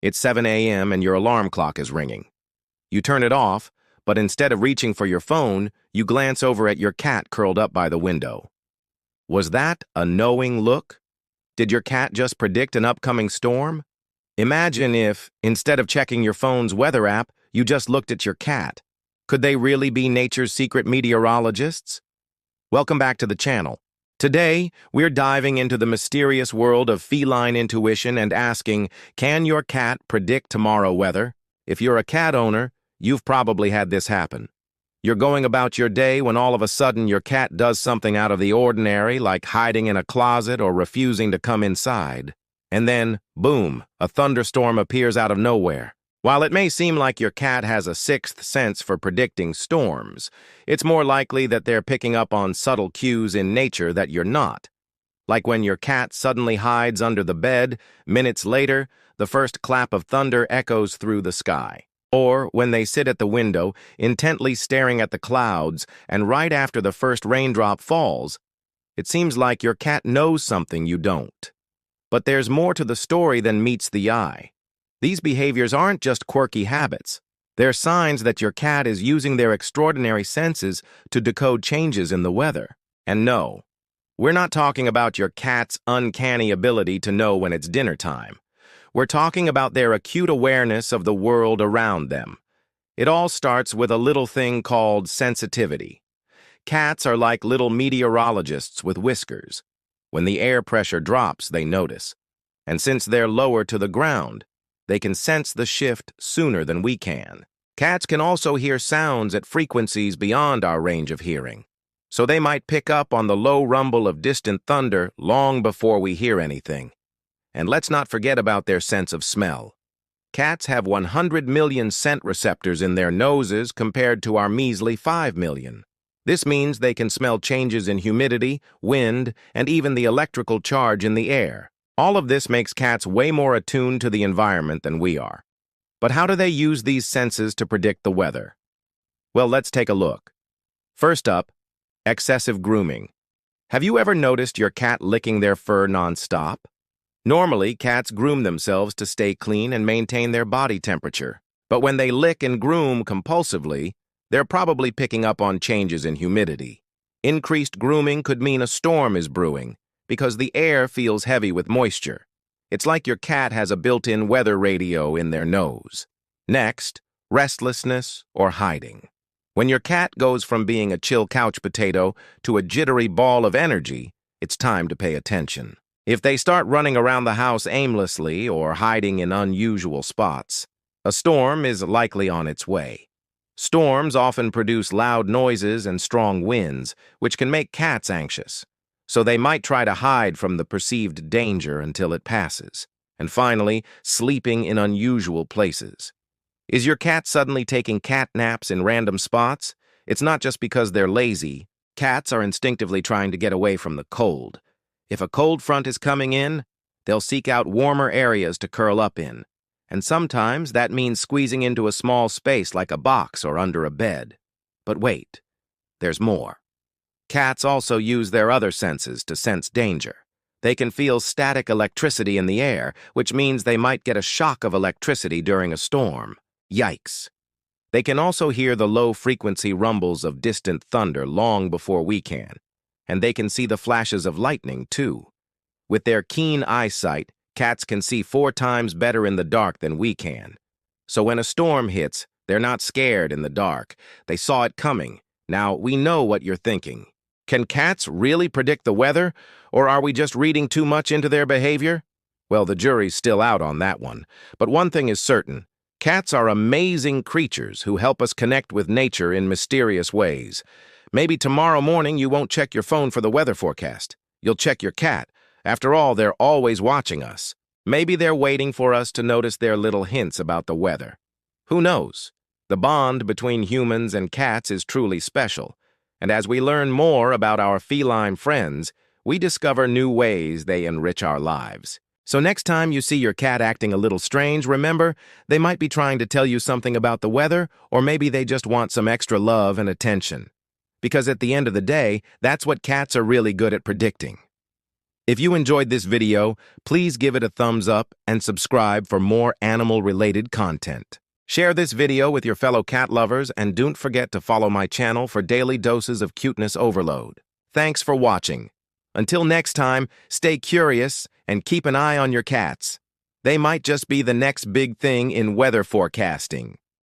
It's 7 a.m. and your alarm clock is ringing. You turn it off, but instead of reaching for your phone, you glance over at your cat curled up by the window. Was that a knowing look? Did your cat just predict an upcoming storm? Imagine if, instead of checking your phone's weather app, you just looked at your cat. Could they really be nature's secret meteorologists? Welcome back to the channel. Today, we're diving into the mysterious world of feline intuition and asking, can your cat predict tomorrow weather? If you're a cat owner, you've probably had this happen. You're going about your day when all of a sudden your cat does something out of the ordinary, like hiding in a closet or refusing to come inside. And then, boom, a thunderstorm appears out of nowhere. While it may seem like your cat has a sixth sense for predicting storms, it's more likely that they're picking up on subtle cues in nature that you're not. Like when your cat suddenly hides under the bed, minutes later, the first clap of thunder echoes through the sky. Or when they sit at the window, intently staring at the clouds, and right after the first raindrop falls, it seems like your cat knows something you don't. But there's more to the story than meets the eye. These behaviors aren't just quirky habits. They're signs that your cat is using their extraordinary senses to decode changes in the weather. And no, we're not talking about your cat's uncanny ability to know when it's dinner time. We're talking about their acute awareness of the world around them. It all starts with a little thing called sensitivity. Cats are like little meteorologists with whiskers. When the air pressure drops, they notice. And since they're lower to the ground, they can sense the shift sooner than we can. Cats can also hear sounds at frequencies beyond our range of hearing, so they might pick up on the low rumble of distant thunder long before we hear anything. And let's not forget about their sense of smell. Cats have 100 million scent receptors in their noses compared to our measly 5 million. This means they can smell changes in humidity, wind, and even the electrical charge in the air. All of this makes cats way more attuned to the environment than we are. But how do they use these senses to predict the weather? Well, let's take a look. First up, excessive grooming. Have you ever noticed your cat licking their fur nonstop? Normally, cats groom themselves to stay clean and maintain their body temperature. But when they lick and groom compulsively, they're probably picking up on changes in humidity. Increased grooming could mean a storm is brewing, because the air feels heavy with moisture. It's like your cat has a built-in weather radio in their nose. Next, restlessness or hiding. When your cat goes from being a chill couch potato to a jittery ball of energy, it's time to pay attention. If they start running around the house aimlessly or hiding in unusual spots, a storm is likely on its way. Storms often produce loud noises and strong winds, which can make cats anxious. So they might try to hide from the perceived danger until it passes. And finally, sleeping in unusual places. Is your cat suddenly taking cat naps in random spots? It's not just because they're lazy. Cats are instinctively trying to get away from the cold. If a cold front is coming in, they'll seek out warmer areas to curl up in. And sometimes that means squeezing into a small space like a box or under a bed. But wait, there's more. Cats also use their other senses to sense danger. They can feel static electricity in the air, which means they might get a shock of electricity during a storm. Yikes. They can also hear the low-frequency rumbles of distant thunder long before we can. And they can see the flashes of lightning, too. With their keen eyesight, cats can see 4 times better in the dark than we can. So when a storm hits, they're not scared in the dark. They saw it coming. Now, we know what you're thinking. Can cats really predict the weather, or are we just reading too much into their behavior? Well, the jury's still out on that one. But one thing is certain. Cats are amazing creatures who help us connect with nature in mysterious ways. Maybe tomorrow morning you won't check your phone for the weather forecast. You'll check your cat. After all, they're always watching us. Maybe they're waiting for us to notice their little hints about the weather. Who knows? The bond between humans and cats is truly special. And as we learn more about our feline friends, we discover new ways they enrich our lives. So next time you see your cat acting a little strange, remember, they might be trying to tell you something about the weather, or maybe they just want some extra love and attention. Because at the end of the day, that's what cats are really good at predicting. If you enjoyed this video, please give it a thumbs up and subscribe for more animal-related content. Share this video with your fellow cat lovers and don't forget to follow my channel for daily doses of cuteness overload. Thanks for watching. Until next time, stay curious and keep an eye on your cats. They might just be the next big thing in weather forecasting.